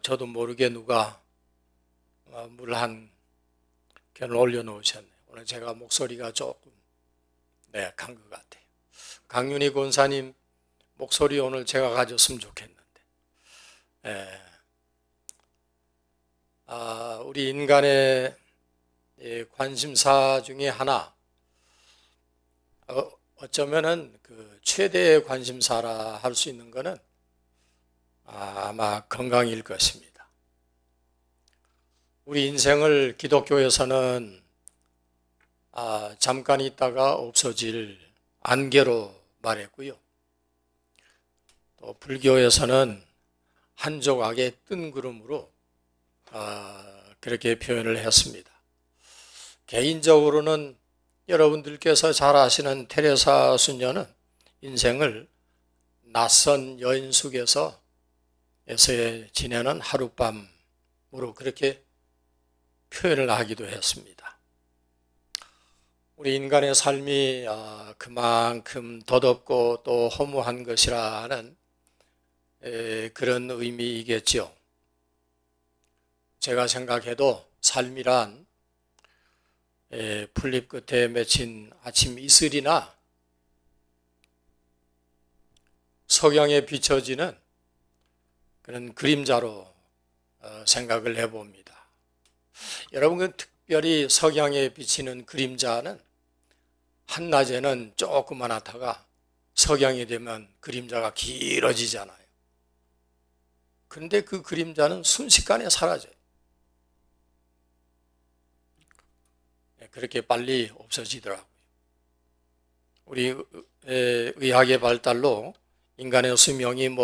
저도 모르게 누가 물 한 캔을 올려놓으셨네요. 오늘 제가 목소리가 조금 간 것 같아요. 강윤희 권사님 목소리 오늘 제가 가졌으면 좋겠는데. 우리 인간의 관심사 중에 하나, 어쩌면은 그 최대의 관심사라 할 수 있는 것은 아마 건강일 것입니다. 우리 인생을 기독교에서는 잠깐 있다가 없어질 안개로 말했고요. 또 불교에서는 한 조각의 뜬 구름으로 그렇게 표현을 했습니다. 개인적으로는 여러분들께서 잘 아시는 테레사 수녀는 인생을 낯선 여인 속에서 지내는 하룻밤으로 그렇게 표현을 하기도 했습니다. 우리 인간의 삶이 그만큼 덧없고 또 허무한 것이라는 그런 의미이겠죠. 제가 생각해도 삶이란 풀잎 끝에 맺힌 아침 이슬이나 석양에 비춰지는 그런 그림자로 생각을 해봅니다. 여러분, 특별히 석양에 비치는 그림자는 한낮에는 조그만하다가 석양이 되면 그림자가 길어지잖아요. 그런데 그 그림자는 순식간에 사라져요. 그렇게 빨리 없어지더라고요. 우리 의학의 발달로 인간의 수명이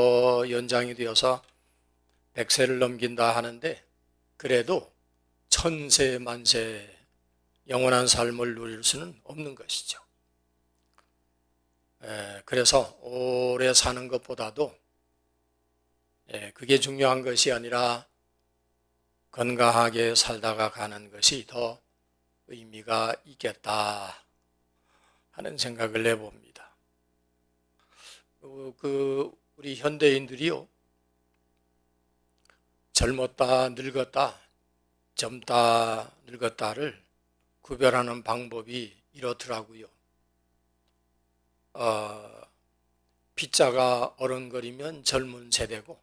연장이 되어서 100세를 넘긴다 하는데, 그래도 천세 만세 영원한 삶을 누릴 수는 없는 것이죠. 그래서 오래 사는 것보다도 그게 중요한 것이 아니라 건강하게 살다가 가는 것이 더 의미가 있겠다 하는 생각을 해봅니다. 우리 현대인들이요, 젊었다 늙었다, 젊다 늙었다를 구별하는 방법이 이렇더라고요. 빗자가 어른거리면 젊은 세대고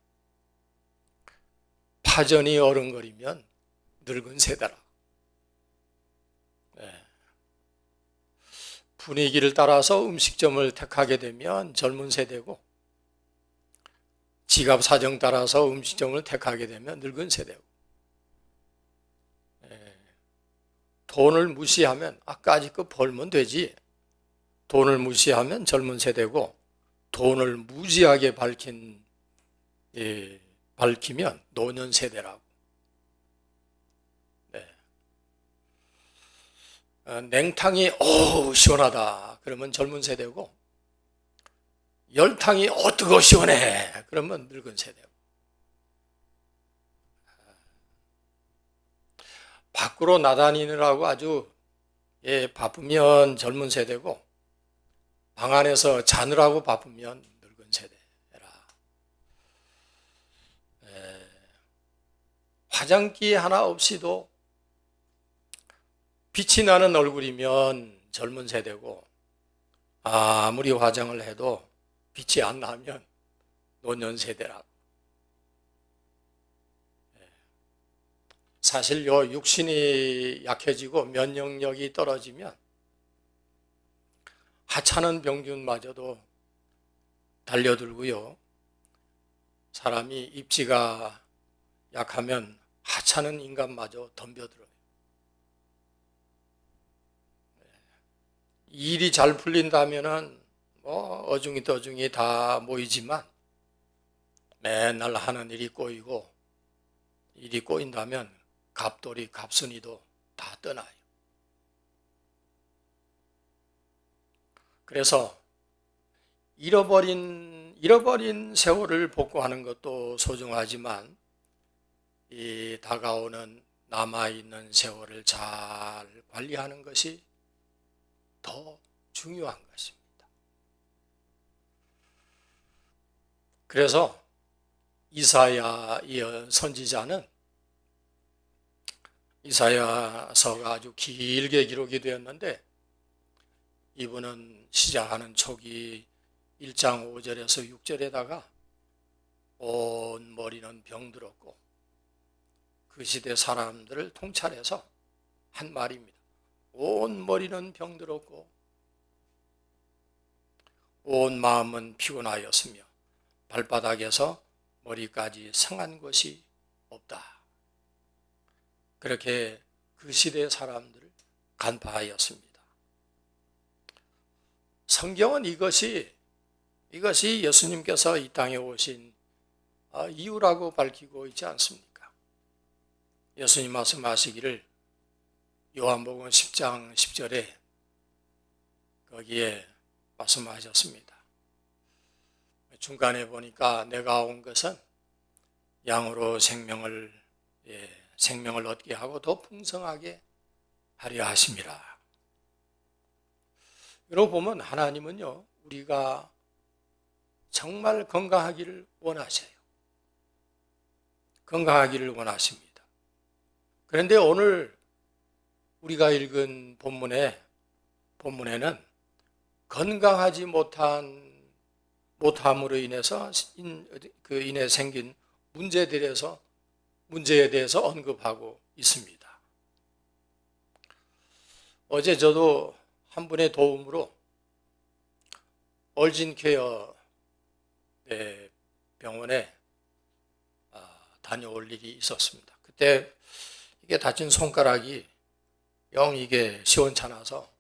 파전이 어른거리면 늙은 세대라. 분위기를 따라서 음식점을 택하게 되면 젊은 세대고, 지갑 사정 따라서 음식점을 택하게 되면 늙은 세대고, 돈을 무시하면 아까짓 거 벌면 되지, 돈을 무시하면 젊은 세대고, 돈을 무지하게 밝히면 노년 세대라고. 냉탕이 시원하다 그러면 젊은 세대고, 열탕이 뜨거워 시원해 그러면 늙은 세대고. 밖으로 나다니느라고 아주 바쁘면 젊은 세대고, 방 안에서 자느라고 바쁘면 늙은 세대라. 화장기 하나 없이도 빛이 나는 얼굴이면 젊은 세대고, 아무리 화장을 해도 빛이 안 나면 노년 세대라고. 사실 육신이 약해지고 면역력이 떨어지면 하찮은 병균마저도 달려들고요, 사람이 입지가 약하면 하찮은 인간마저 덤벼들어요. 일이 잘 풀린다면은 어중이 떠중이 다 모이지만, 맨날 하는 일이 꼬이고, 일이 꼬인다면 갑돌이 갑순이도 다 떠나요. 그래서 잃어버린 세월을 복구하는 것도 소중하지만, 이 다가오는 남아있는 세월을 잘 관리하는 것이 더 중요한 것입니다. 그래서 이사야 선지자는 이사야서가 아주 길게 기록이 되었는데, 이분은 시작하는 초기 1장 5절에서 6절에다가 온 머리는 병들었고, 그 시대 사람들을 통찰해서 한 말입니다. 온 머리는 병들었고 온 마음은 피곤하였으며 발바닥에서 머리까지 상한 것이 없다. 그렇게 그 시대 사람들을 간파하였습니다. 성경은 이것이 예수님께서 이 땅에 오신 이유라고 밝히고 있지 않습니까? 예수님 말씀하시기를 요한복음 10장 10절에 거기에 말씀하셨습니다. 중간에 보니까 내가 온 것은 양으로 생명을 얻게 하고 더 풍성하게 하려 하심이라. 이러고 보면 하나님은요, 우리가 정말 건강하기를 원하셔요. 건강하기를 원하십니다. 그런데 오늘 우리가 읽은 본문에는 건강하지 못함으로 인해서 인해 생긴 문제에 대해서 언급하고 있습니다. 어제 저도 한 분의 도움으로 얼진케어 병원에 다녀올 일이 있었습니다. 그때 이게 다친 손가락이 영 이게 시원찮아서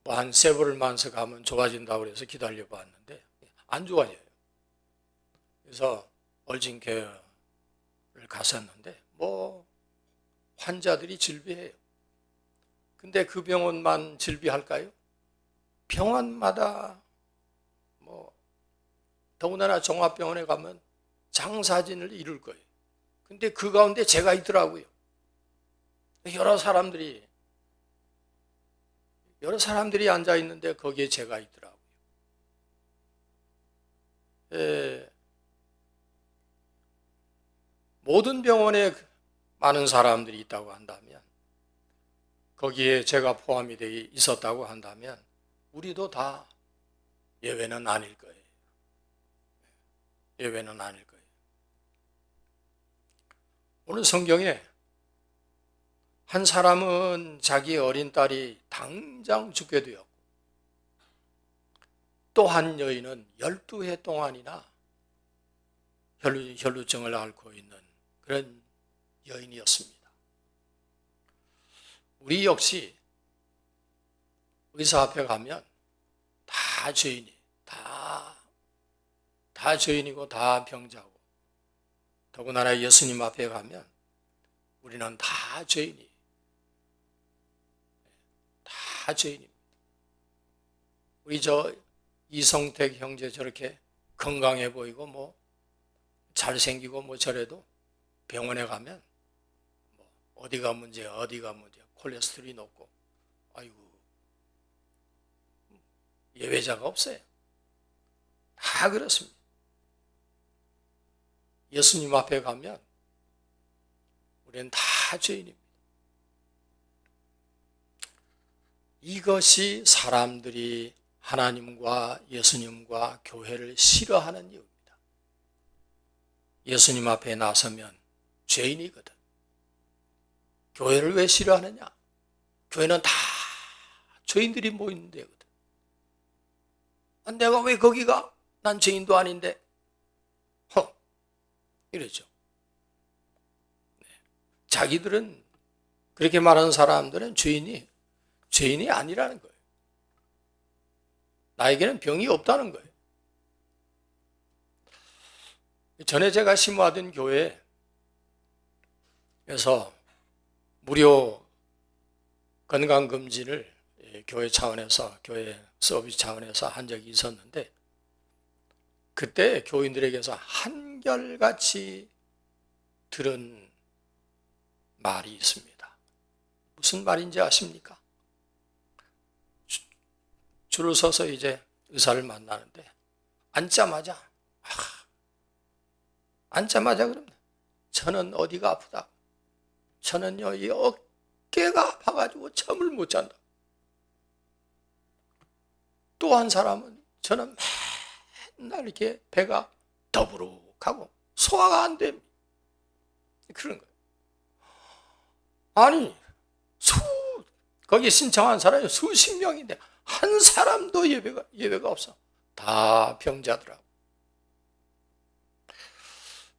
뭐 한 세벌만서 가면 좋아진다고 해서 기다려 봤는데 안 좋아져요. 그래서 얼진케어를 갔었는데 뭐 환자들이 질비해요. 근데 그 병원만 질비할까요? 병원마다 뭐 더군다나 종합병원에 가면 장사진을 이룰 거예요. 근데 그 가운데 제가 있더라고요. 여러 사람들이 앉아 있는데 거기에 제가 있더라고요. 모든 병원에 많은 사람들이 있다고 한다면, 거기에 제가 포함이 되어 있었다고 한다면 우리도 다 예외는 아닐 거예요. 예외는 아닐 거예요. 오늘 성경에 한 사람은 자기 어린 딸이 당장 죽게 되었고, 또 한 여인은 12해 동안이나 혈루증을 앓고 있는 그런 여인이었습니다. 우리 역시 의사 앞에 가면 다 죄인이고 다 병자고, 더군다나 예수님 앞에 가면 우리는 다 죄인입니다. 우리 이성택 형제 저렇게 건강해 보이고 뭐 잘생기고 뭐 저래도 병원에 가면 뭐 어디가 문제야 콜레스테롤이 높고, 아이고, 예외자가 없어요. 다 그렇습니다. 예수님 앞에 가면 우리는 다 죄인입니다. 이것이 사람들이 하나님과 예수님과 교회를 싫어하는 이유입니다. 예수님 앞에 나서면 죄인이거든. 교회를 왜 싫어하느냐? 교회는 다 죄인들이 모이는 데거든. 내가 왜 거기 가? 난 죄인도 아닌데. 이러죠. 자기들은, 그렇게 말하는 사람들은 죄인이 아니라는 거예요. 나에게는 병이 없다는 거예요. 전에 제가 심호하던 교회에서 무료 건강검진을 교회 서비스 차원에서 한 적이 있었는데, 그때 교인들에게서 한결같이 들은 말이 있습니다. 무슨 말인지 아십니까? 줄을 서서 이제 의사를 만나는데 앉자마자 앉자마자 그럽니다. 저는 어디가 아프다. 저는요, 이 어깨가 아파가지고 잠을 못 잔다. 또 한 사람은 저는 맨날 이렇게 배가 더부룩하고 소화가 안 됩니다. 그런 거예요. 아니, 거기 신청한 사람이 수십 명인데 한 사람도 예외가 없어. 다 병자더라고.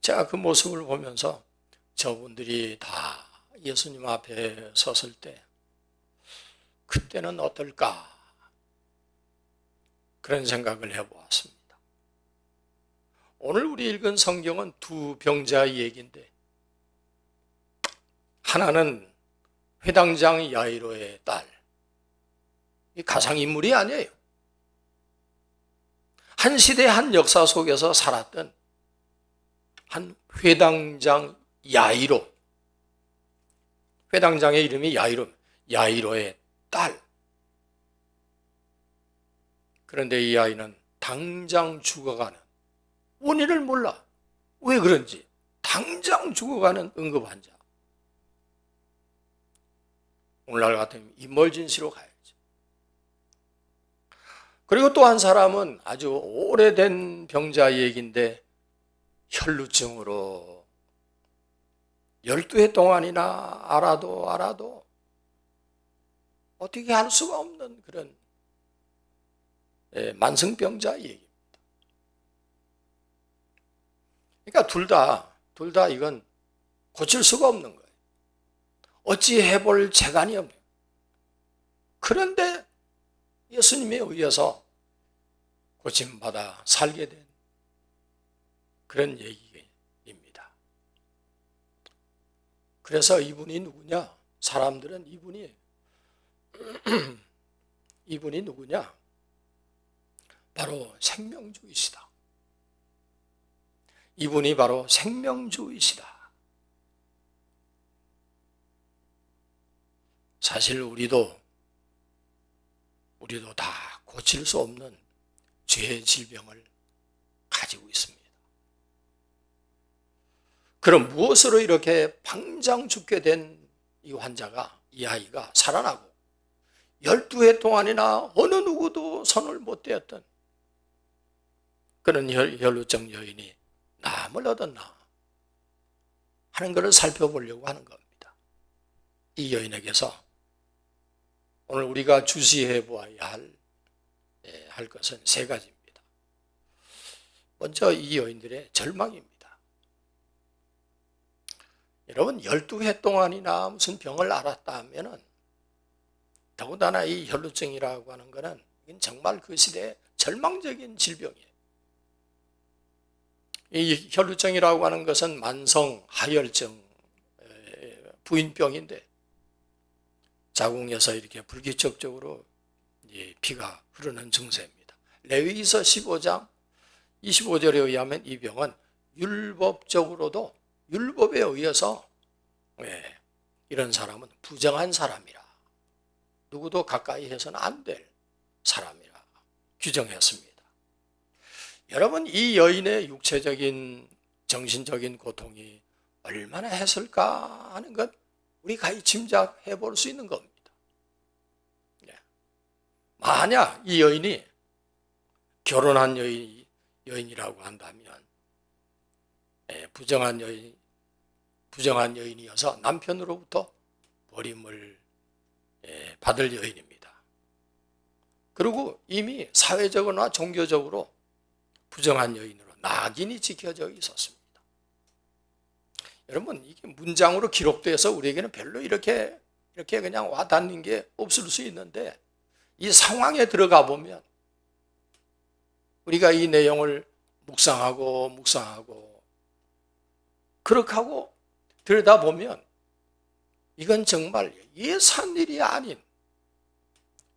제가 그 모습을 보면서 저분들이 다 예수님 앞에 섰을 때 그때는 어떨까? 그런 생각을 해보았습니다. 오늘 우리 읽은 성경은 두 병자의 얘기인데 하나는 회당장 야이로의 딸, 이 가상인물이 아니에요. 한 시대 한 역사 속에서 살았던 한 회당장 야이로, 회당장의 이름이 야이로의 딸. 그런데 이 아이는 당장 죽어가는, 원인을 몰라. 왜 그런지 당장 죽어가는 응급환자. 오늘날 같으면 임멀진시로 가야지. 그리고 또 한 사람은 아주 오래된 병자 얘기인데 혈루증으로 12해 동안이나 알아도 어떻게 할 수가 없는 그런 만성병자 얘기입니다. 그러니까 둘 다 이건 고칠 수가 없는 거예요. 어찌 해볼 재간이 없네요. 그런데 예수님에 의해서 고침받아 살게 된 그런 얘기입니다. 그래서 이분이 누구냐? 사람들은 이분이 누구냐? 바로 생명주이시다. 이분이 바로 생명주이시다. 사실 우리도 다 고칠 수 없는 죄의 질병을 가지고 있습니다. 그럼 무엇으로 이렇게 방장 죽게 된 이 환자가, 이 아이가 살아나고 12해 동안이나 어느 누구도 손을 못 대었던 그런 혈루증 여인이 남을 얻었나 하는 것을 살펴보려고 하는 겁니다. 이 여인에게서 오늘 우리가 주시해 보아야 할 것은 세 가지입니다. 먼저 이 여인들의 절망입니다. 여러분, 12해 동안이나 무슨 병을 앓았다 하면은 더군다나 이 혈루증이라고 하는 것은 정말 그 시대의 절망적인 질병이에요. 이 혈루증이라고 하는 것은 만성 하혈증 부인병인데 자궁에서 이렇게 불규칙적으로 피가 흐르는 증세입니다. 레위기서 15장 25절에 의하면 이 병은 율법적으로도 율법에 의해서 이런 사람은 부정한 사람이라, 누구도 가까이 해서는 안 될 사람이라 규정했습니다. 여러분, 이 여인의 육체적인 정신적인 고통이 얼마나 했을까 하는 것 우리가 짐작해 볼 수 있는 겁니다. 만약 이 여인이 결혼한 여인이라고 한다면 부정한 여인이어서 남편으로부터 버림을 받을 여인입니다. 그리고 이미 사회적으로나 종교적으로 부정한 여인으로 낙인이 찍혀져 있었습니다. 여러분, 이게 문장으로 기록돼서 우리에게는 별로 이렇게 그냥 와닿는 게 없을 수 있는데 이 상황에 들어가 보면 우리가 이 내용을 묵상하고 그렇게 하고 들여다보면 이건 정말 예산 일이 아닌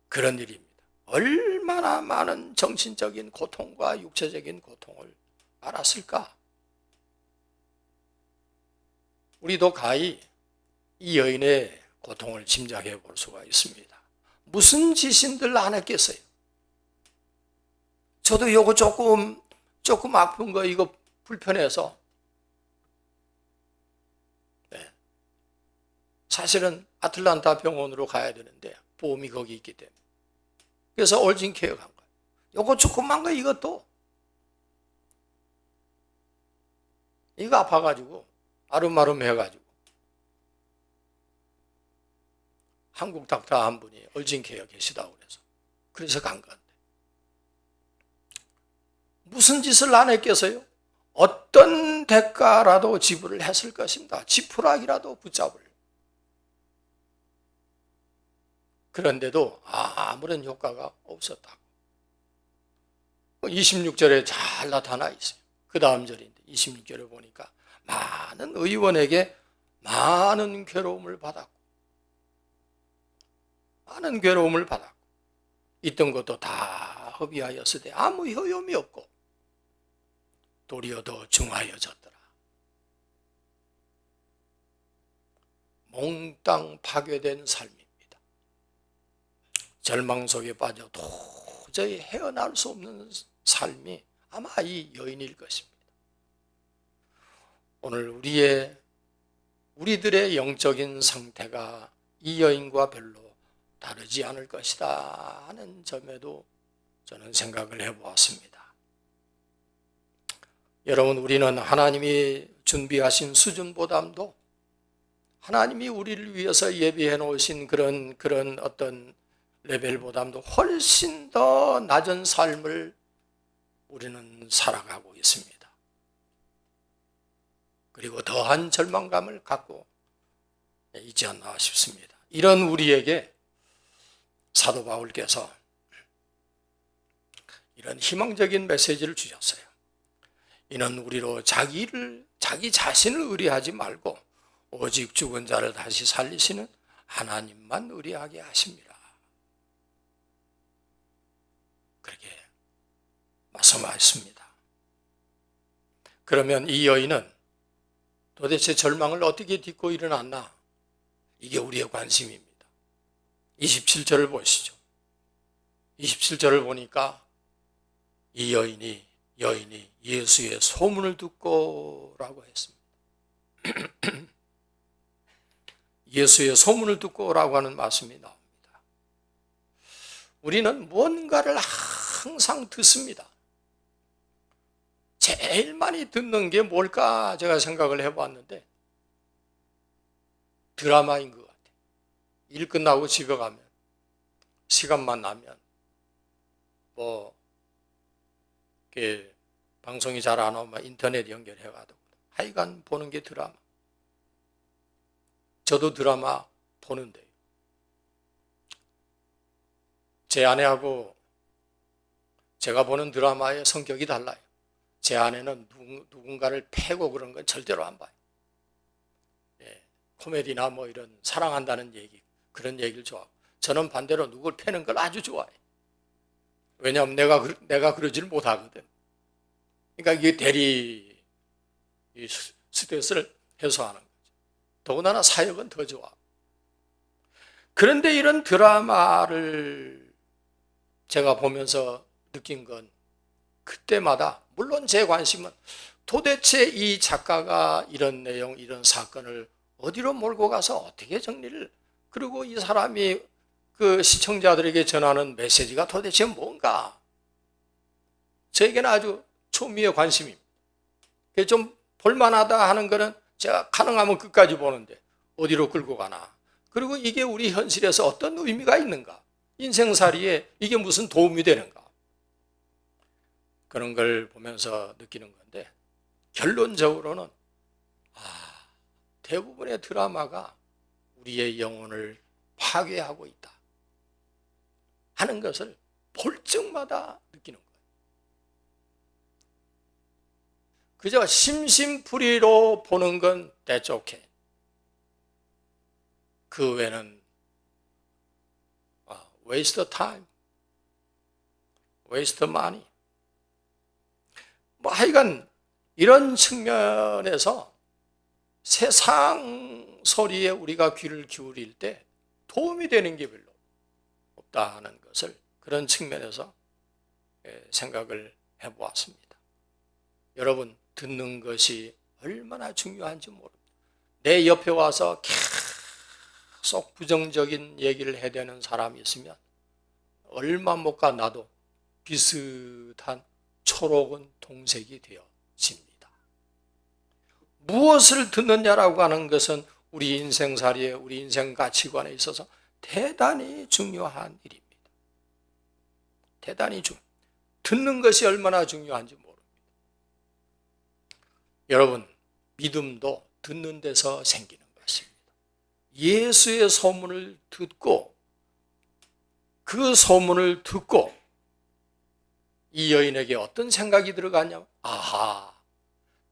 그런 일입니다. 얼마나 많은 정신적인 고통과 육체적인 고통을 알았을까? 우리도 가히 이 여인의 고통을 짐작해 볼 수가 있습니다. 무슨 짓인들 안 했겠어요? 저도 요거 조금 아픈 거 이거 불편해서 사실은 아틀란타 병원으로 가야 되는데 보험이 거기 있기 때문에. 그래서 얼진케어 간 거예요. 요거 조그만 거 이것도 이거 아파가지고 아름아름 해가지고 한국 닥터 한 분이 얼진케어 계시다고 그래서 간 건데 무슨 짓을 안 했겠어요? 어떤 대가라도 지불을 했을 것입니다. 지푸라기라도 붙잡을. 그런데도 아무런 효과가 없었다고. 26절에 잘 나타나 있어요. 그 다음 절인데 26절에 보니까 많은 의원에게 많은 괴로움을 받았고 있던 것도 다 허비하였으되 아무 효용이 없고 도리어 더 중하여졌더라. 몽땅 파괴된 삶입니다. 절망 속에 빠져 도저히 헤어날 수 없는 삶이 아마 이 여인일 것입니다. 오늘 우리들의 영적인 상태가 이 여인과 별로 다르지 않을 것이다 하는 점에도 저는 생각을 해보았습니다. 여러분, 우리는 하나님이 준비하신 수준보다도 하나님이 우리를 위해서 예비해 놓으신 그런 어떤 레벨보다도 훨씬 더 낮은 삶을 우리는 살아가고 있습니다. 그리고 더한 절망감을 갖고 있지 않나 싶습니다. 이런 우리에게 사도 바울께서 이런 희망적인 메시지를 주셨어요. 이는 우리로 자기 자신을 의뢰하지 말고 오직 죽은 자를 다시 살리시는 하나님만 의뢰하게 하십니다. 그렇게 말씀하셨습니다. 그러면 이 여인은 도대체 절망을 어떻게 딛고 일어났나? 이게 우리의 관심입니다. 27절을 보시죠. 27절을 보니까 이 여인이 예수의 소문을 듣고 라고 했습니다. 예수의 소문을 듣고 라고 하는 말씀이 나옵니다. 우리는 무언가를 항상 듣습니다. 제일 많이 듣는 게 뭘까 제가 생각을 해봤는데 드라마인 것 같아요. 일 끝나고 집에 가면 시간만 나면 방송이 잘 안 오면 인터넷 연결해가지고 하여간 보는 게 드라마. 저도 드라마 보는데요. 제 아내하고 제가 보는 드라마의 성격이 달라요. 제 아내는 누군가를 패고 그런 건 절대로 안 봐요. 코미디나 이런 사랑한다는 얘기, 그런 얘기를 좋아하고, 저는 반대로 누굴 패는 걸 아주 좋아해요. 왜냐하면 내가 그러지를 못하거든. 그러니까 이게 대리 스트레스를 해소하는 거죠. 더군다나 사역은 더 좋아. 그런데 이런 드라마를 제가 보면서 느낀 건 그때마다, 물론 제 관심은 도대체 이 작가가 이런 내용, 이런 사건을 어디로 몰고 가서 어떻게 정리를, 그리고 이 사람이 그 시청자들에게 전하는 메시지가 도대체 뭔가, 저에게는 아주 초미의 관심입니다. 좀 볼만하다 하는 거는 제가 가능하면 끝까지 보는데 어디로 끌고 가나, 그리고 이게 우리 현실에서 어떤 의미가 있는가, 인생살이에 이게 무슨 도움이 되는가, 그런 걸 보면서 느끼는 건데, 결론적으로는 대부분의 드라마가 우리의 영혼을 파괴하고 있다 하는 것을 볼 적마다 느끼는 거예요. 그저 심심풀이로 보는 건 that's okay. 그 외에는 waste time, waste money. 하여간 이런 측면에서 세상 소리에 우리가 귀를 기울일 때 도움이 되는 게 별로 없다 하는 것을 그런 측면에서 생각을 해보았습니다. 여러분, 듣는 것이 얼마나 중요한지 모릅니다. 내 옆에 와서 계속 부정적인 얘기를 해대는 사람이 있으면 얼마 못 가 나도 비슷한 초록은 동색이 되어집니다. 무엇을 듣느냐라고 하는 것은 우리 인생살이에, 우리 인생 가치관에 있어서 대단히 중요한 일입니다. 대단히 듣는 것이 얼마나 중요한지 모릅니다. 여러분, 믿음도 듣는 데서 생기는 것입니다. 예수의 소문을 듣고 그 소문을 듣고 이 여인에게 어떤 생각이 들어가냐면, 아하,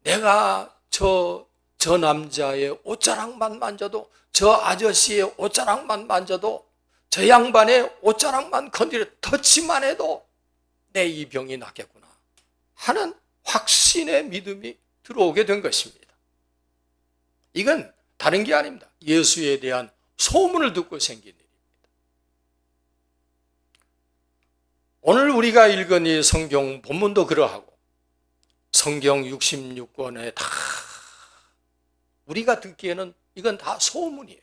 내가 저 남자의 옷자락만 만져도, 저 아저씨의 옷자락만 만져도, 저 양반의 옷자락만 건드려 터치만 해도 내 이 병이 낫겠구나 하는 확신의 믿음이 들어오게 된 것입니다. 이건 다른 게 아닙니다. 예수에 대한 소문을 듣고 생긴 일입니다. 오늘 우리가 읽은 이 성경 본문도 그러하고 성경 66권에 다 우리가 듣기에는 이건 다 소문이에요.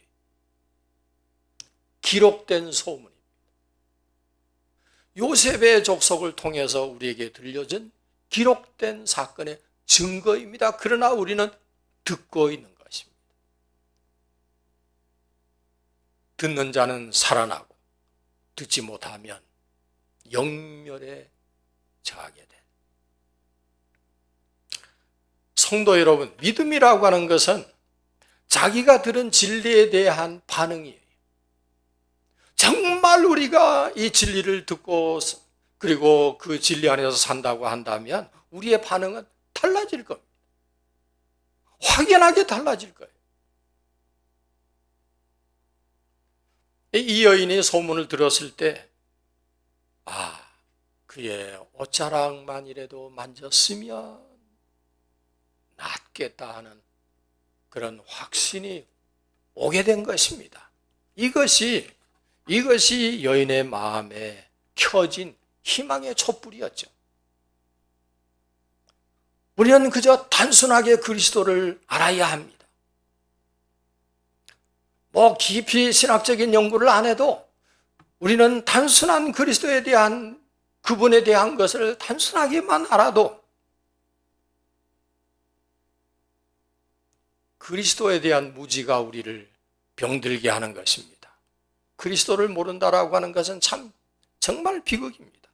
기록된 소문입니다. 요셉의 족속을 통해서 우리에게 들려진 기록된 사건의 증거입니다. 그러나 우리는 듣고 있는 것입니다. 듣는 자는 살아나고 듣지 못하면 영멸에 처하게 돼. 성도 여러분, 믿음이라고 하는 것은 자기가 들은 진리에 대한 반응이에요. 정말 우리가 이 진리를 듣고 그리고 그 진리 안에서 산다고 한다면 우리의 반응은 달라질 겁니다. 확연하게 달라질 거예요. 이 여인이 소문을 들었을 때, 그의 옷자락만이라도 만졌으면 낫겠다 하는 그런 확신이 오게 된 것입니다. 이것이 여인의 마음에 켜진 희망의 촛불이었죠. 우리는 그저 단순하게 그리스도를 알아야 합니다. 깊이 신학적인 연구를 안 해도 우리는 단순한 그리스도에 대한, 그분에 대한 것을 단순하게만 알아도 그리스도에 대한 무지가 우리를 병들게 하는 것입니다. 그리스도를 모른다라고 하는 것은 정말 비극입니다.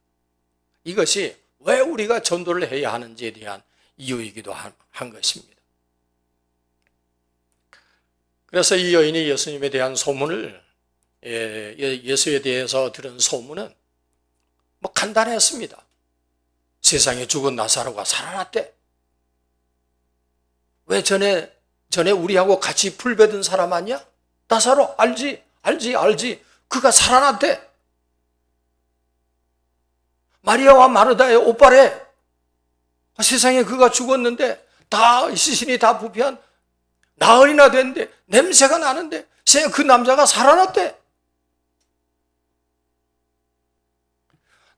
이것이 왜 우리가 전도를 해야 하는지에 대한 이유이기도 한 것입니다. 그래서 이 여인이 예수님에 대한 소문을, 예수에 대해서 들은 소문은 간단했습니다. 세상에 죽은 나사로가 살아났대. 왜 전에 우리하고 같이 풀 베든 사람 아니야? 나사로 알지. 그가 살아났대. 마리아와 마르다의 오빠래. 세상에 그가 죽었는데 다 시신이 다 부패한 나흘이나 됐는데 냄새가 나는데 그 남자가 살아났대.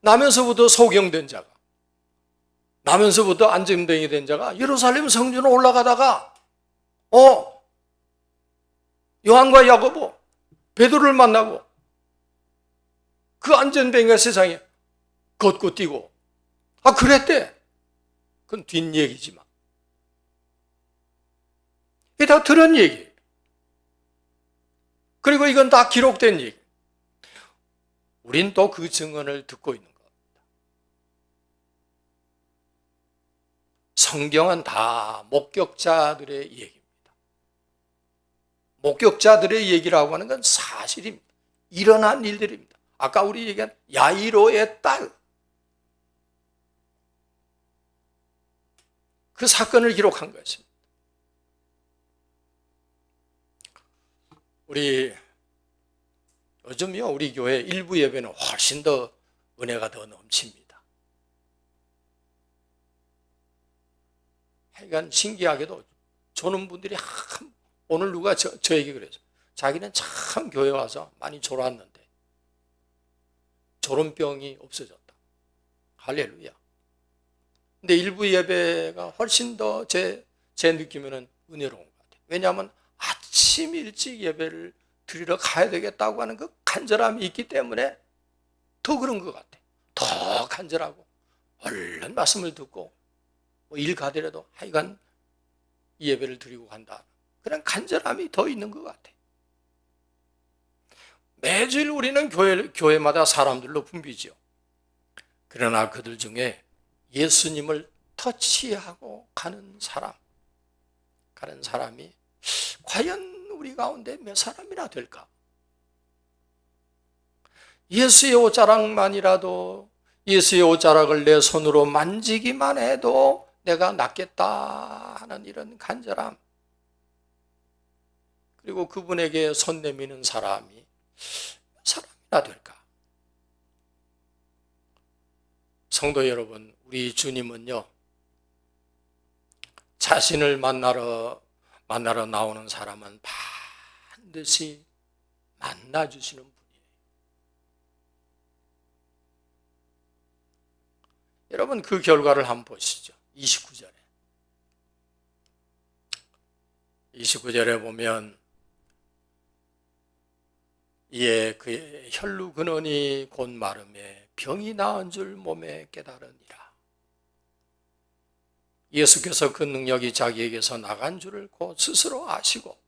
나면서부터 소경된 자가, 나면서부터 안정병이 된 자가 예루살렘 성전으로 올라가다가 요한과 야고보, 베드로를 만나고 그 안전병이가 세상에 걷고 뛰고 그랬대. 그건 뒷얘기지만 이게 다 들은 얘기예요. 그리고 이건 다 기록된 얘기. 우린 또 그 증언을 듣고 있는 겁니다. 성경은 다 목격자들의 얘기입니다. 목격자들의 얘기라고 하는 건 사실입니다. 일어난 일들입니다. 아까 우리 얘기한 야이로의 딸, 그 사건을 기록한 것입니다. 요즘요, 우리 교회 일부 예배는 훨씬 더 은혜가 더 넘칩니다. 하여간 신기하게도 조는 분들이 오늘 누가 저에게 그랬어요. 자기는 참 교회 와서 많이 졸았는데 졸음병이 없어졌다. 할렐루야. 근데 일부 예배가 훨씬 더 제 느낌에는 은혜로운 것 같아요. 왜냐하면 아침 일찍 예배를 드리러 가야 되겠다고 하는 그 간절함이 있기 때문에 더 그런 것 같아요. 더 간절하고 얼른 말씀을 듣고 일 가더라도 하여간 이 예배를 드리고 간다. 그런 간절함이 더 있는 것 같아요. 매주일 우리는 교회마다 사람들로 붐비죠. 그러나 그들 중에 예수님을 터치하고 가는 사람이 과연 우리 가운데 몇 사람이나 될까? 예수의 옷자락만이라도, 예수의 옷자락을 내 손으로 만지기만 해도 내가 낫겠다 하는 이런 간절함, 그리고 그분에게 손 내미는 사람이 몇 사람이나 될까? 성도 여러분, 우리 주님은요, 자신을 만나러 나오는 사람은 반드시 만나주시는 분이에요. 여러분, 그 결과를 한번 보시죠. 29절에 보면 이에 그의 혈루 근원이 곧 마름에 병이 나은 줄 몸에 깨달으니라. 예수께서 그 능력이 자기에게서 나간 줄을 곧 스스로 아시고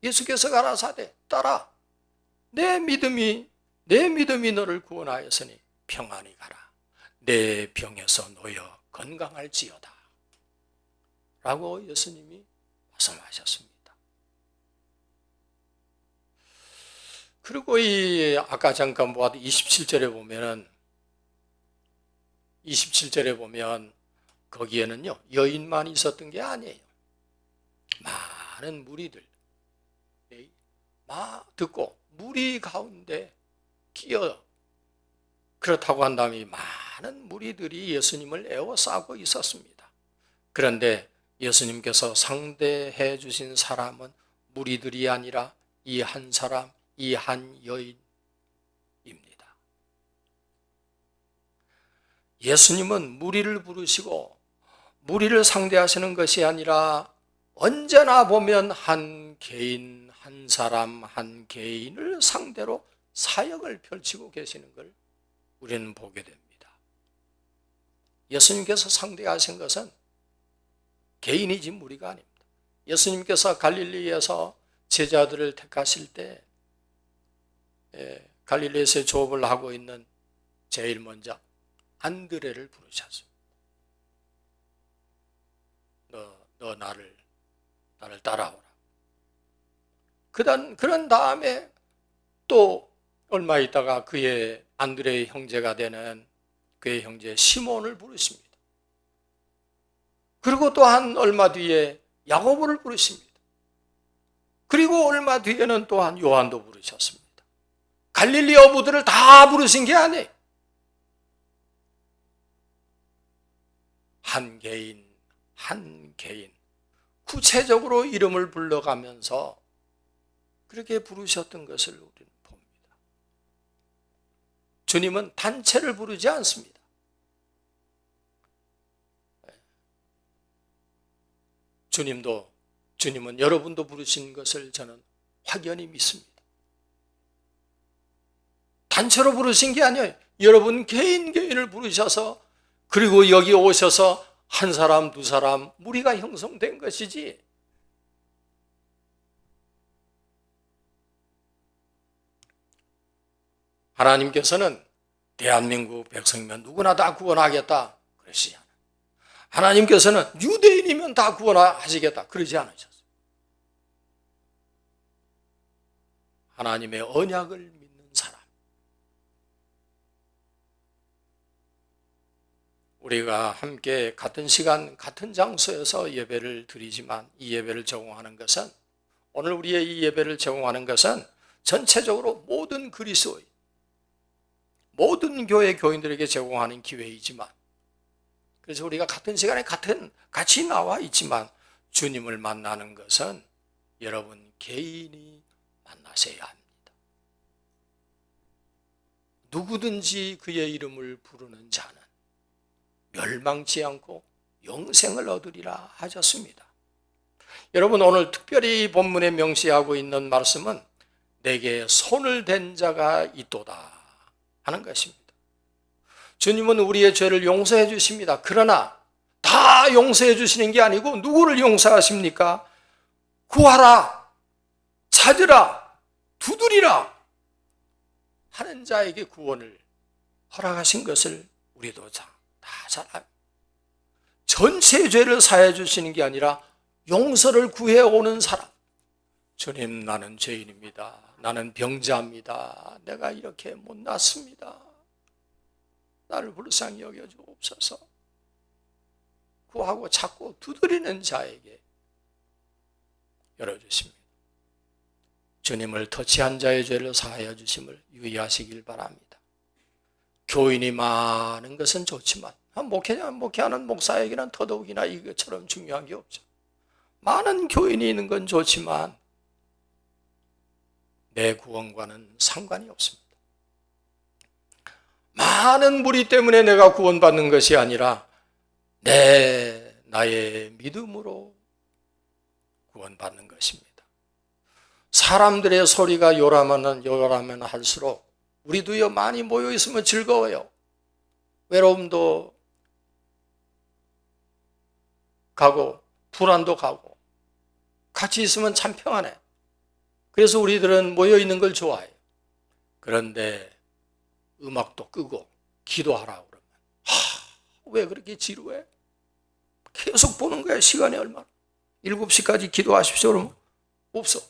예수께서 가라사대 따라 내 믿음이 너를 구원하였으니 평안히 가라. 내 병에서 놓여 건강할지어다 라고 예수님이 말씀하셨습니다. 그리고 이 아까 잠깐 보았던 27절에 보면 거기에는요, 여인만 있었던 게 아니에요. 많은 무리들 듣고 무리 가운데 끼어 그렇다고 한다면 많은 무리들이 예수님을 에워싸고 있었습니다. 그런데 예수님께서 상대해 주신 사람은 무리들이 아니라 이 한 사람, 이 한 여인입니다. 예수님은 무리를 부르시고 무리를 상대하시는 것이 아니라 언제나 보면 한 개인, 한 사람, 한 개인을 상대로 사역을 펼치고 계시는 걸 우리는 보게 됩니다. 예수님께서 상대하신 것은 개인이지 무리가 아닙니다. 예수님께서 갈릴리에서 제자들을 택하실 때 갈릴리에서 조업을 하고 있는 제일 먼저 안드레를 부르셨습니다. 너 나를 따라오라. 그런 다음에 또 얼마 있다가 그의 안드레의 형제가 되는 그의 형제 시몬을 부르십니다. 그리고 또한 얼마 뒤에 야고보를 부르십니다. 그리고 얼마 뒤에는 또한 요한도 부르셨습니다. 갈릴리 어부들을 다 부르신 게 아니에요. 한 개인 구체적으로 이름을 불러가면서 그렇게 부르셨던 것을 우리는 봅니다. 주님은 단체를 부르지 않습니다. 주님은 여러분도 부르신 것을 저는 확연히 믿습니다. 단체로 부르신 게 아니에요. 여러분 개인을 부르셔서 그리고 여기 오셔서 한 사람, 두 사람 무리가 형성된 것이지. 하나님께서는 대한민국 백성이면 누구나 다 구원하겠다 그러시지 않아요. 하나님께서는 유대인이면 다 구원하시겠다 그러지 않으셨어요. 하나님의 언약을 믿는 사람, 우리가 함께 같은 시간 같은 장소에서 예배를 드리지만 이 예배를 제공하는 것은, 오늘 우리의 이 예배를 제공하는 것은 전체적으로 모든 그리스도인, 모든 교회 교인들에게 제공하는 기회이지만, 그래서 우리가 같은 시간에 같이 나와 있지만 주님을 만나는 것은 여러분 개인이 만나셔야 합니다. 누구든지 그의 이름을 부르는 자는 멸망치 않고 영생을 얻으리라 하셨습니다. 여러분, 오늘 특별히 본문에 명시하고 있는 말씀은 내게 손을 댄 자가 있도다 하는 것입니다. 주님은 우리의 죄를 용서해 주십니다. 그러나 다 용서해 주시는 게 아니고 누구를 용서하십니까? 구하라, 찾으라, 두드리라 하는 자에게 구원을 허락하신 것을 우리도 다 잘 압니다. 전체 죄를 사해 주시는 게 아니라 용서를 구해오는 사람. 주님, 나는 죄인입니다. 나는 병자입니다. 내가 이렇게 못났습니다. 나를 불쌍히 여겨주옵소서. 구하고 찾고 두드리는 자에게 열어주십니다. 주님을 터치한 자의 죄를 사하여 주심을 유의하시길 바랍니다. 교인이 많은 것은 좋지만 목회하는 목사에게는 더더욱이나 이것처럼 중요한 게 없죠. 많은 교인이 있는 건 좋지만 내 구원과는 상관이 없습니다. 많은 무리 때문에 내가 구원받는 것이 아니라 나의 믿음으로 구원받는 것입니다. 사람들의 소리가 요라면 할수록 우리도요 많이 모여 있으면 즐거워요. 외로움도 가고 불안도 가고 같이 있으면 참 평안해. 그래서 우리들은 모여 있는 걸 좋아해요. 그런데 음악도 끄고 기도하라고 그러면 왜 그렇게 지루해? 계속 보는 거야. 시간이 얼마나. 7시까지 기도하십시오 그러면 없어.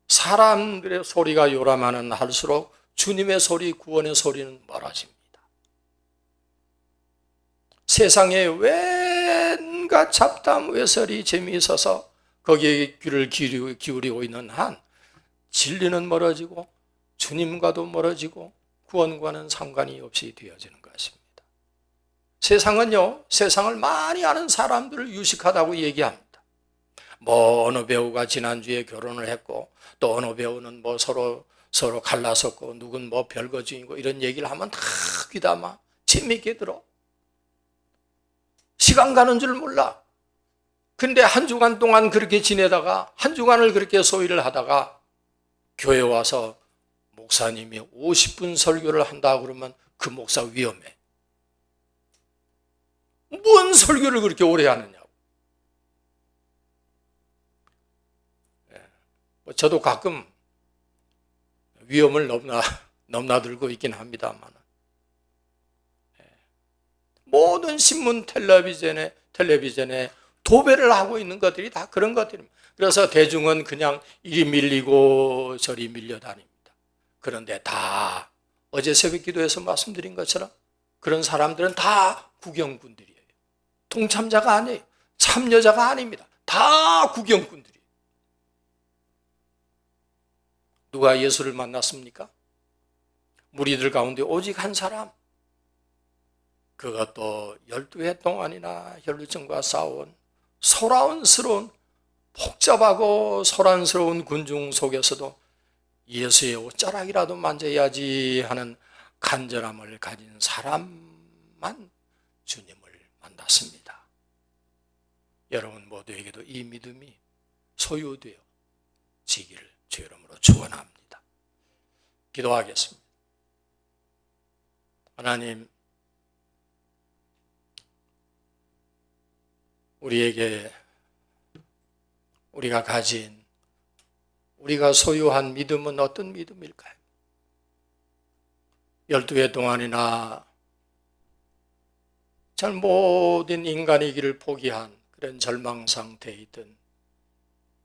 사람들의 소리가 요라마는 할수록 주님의 소리, 구원의 소리는 멀어집니다. 세상에 왠가 잡담 외설이 재미있어서 거기에 귀를 기울이고 있는 한 진리는 멀어지고 주님과도 멀어지고 구원과는 상관이 없이 되어지는 것입니다. 세상은요, 세상을 많이 아는 사람들을 유식하다고 얘기합니다. 어느 배우가 지난주에 결혼을 했고 또 어느 배우는 서로 갈라섰고 누군 별거 중이고 이런 얘기를 하면 다 귀담아 재미있게 들어. 시간 가는 줄 몰라. 근데 한 주간 동안 그렇게 지내다가 한 주간을 그렇게 소위를 하다가 교회 와서 목사님이 50분 설교를 한다 그러면 그 목사 위험해. 뭔 설교를 그렇게 오래 하느냐고. 저도 가끔 위험을 넘나들고 있긴 합니다만 모든 신문 텔레비전에 도배를 하고 있는 것들이 다 그런 것들입니다. 그래서 대중은 그냥 이리 밀리고 저리 밀려다닙니다. 그런데 다 어제 새벽 기도에서 말씀드린 것처럼 그런 사람들은 다 구경꾼들이에요. 동참자가 아니에요. 참여자가 아닙니다. 다 구경꾼들이에요. 누가 예수를 만났습니까? 무리들 가운데 오직 한 사람. 그것도 12해 동안이나 혈루증과 싸운 소란스러운 복잡하고 소란스러운 군중 속에서도 예수의 옷자락이라도 만져야지 하는 간절함을 가진 사람만 주님을 만났습니다. 여러분 모두에게도 이 믿음이 소유되어 지기를 주 이름으로 축원합니다. 기도하겠습니다. 하나님, 우리에게 우리가 가진 우리가 소유한 믿음은 어떤 믿음일까요? 12해 동안이나 잘못된 인간의 길을 포기한 그런 절망 상태에 있던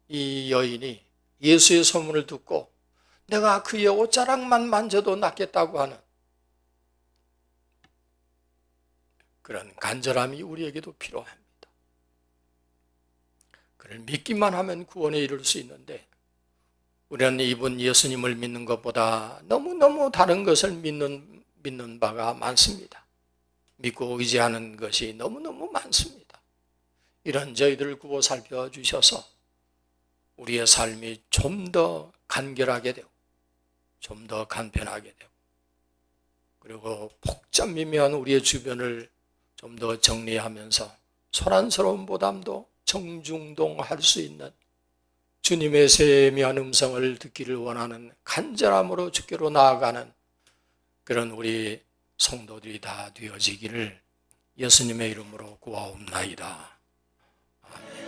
이 여인이 예수의 소문을 듣고 내가 그의 옷자락만 만져도 낫겠다고 하는 그런 간절함이 우리에게도 필요합니다. 그를 믿기만 하면 구원에 이를 수 있는데 우리는 이분 예수님을 믿는 것보다 너무너무 다른 것을 믿는 바가 많습니다. 믿고 의지하는 것이 너무너무 많습니다. 이런 저희들을 구워 살펴주셔서 우리의 삶이 좀 더 간결하게 되고 좀 더 간편하게 되고 그리고 복잡미묘한 우리의 주변을 좀 더 정리하면서 소란스러운 보담도 정중동할 수 있는 주님의 세미한 음성을 듣기를 원하는 간절함으로 주께로 나아가는 그런 우리 성도들이 다 되어지기를 예수님의 이름으로 구하옵나이다. 아멘.